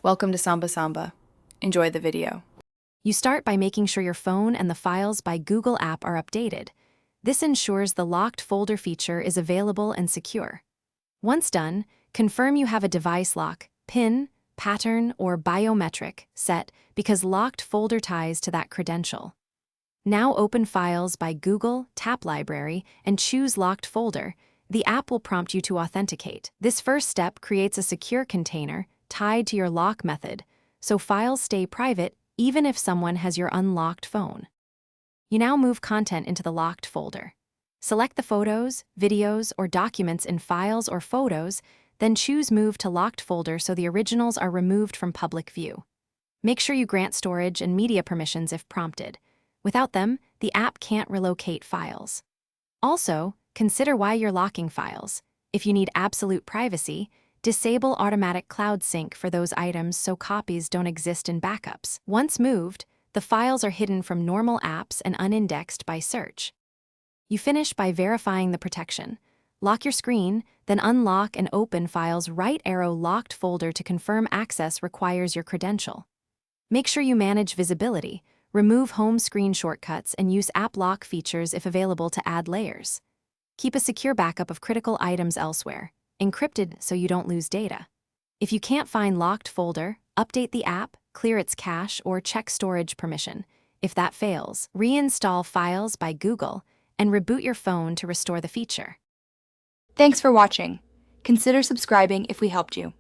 Welcome to Samba Samba. Enjoy the video. You start by making sure your phone and the Files by Google app are updated. This ensures the locked folder feature is available and secure. Once done, confirm you have a device lock, PIN, pattern, or biometric set because locked folder ties to that credential. Now open Files by Google, tap Library, and choose Locked Folder. The app will prompt you to authenticate. This first step creates a secure container tied to your lock method, so files stay private even if someone has your unlocked phone. You now move content into the locked folder. Select the photos, videos, or documents in Files or Photos, then choose Move to Locked Folder so the originals are removed from public view. Make sure you grant storage and media permissions if prompted. Without them, the app can't relocate files. Also, consider why you're locking files. If you need absolute privacy, disable automatic cloud sync for those items so copies don't exist in backups. Once moved, the files are hidden from normal apps and unindexed by search. You finish by verifying the protection. Lock your screen, then unlock and open Files' right arrow locked folder to confirm access requires your credential. Make sure you manage visibility, remove home screen shortcuts, and use app lock features if available to add layers. Keep a secure backup of critical items elsewhere, encrypted so you don't lose data. If you can't find locked folder, update the app, clear its cache, or check storage permission. If that fails, reinstall Files by Google and reboot your phone to restore the feature. Thanks for watching. Consider subscribing if we helped you.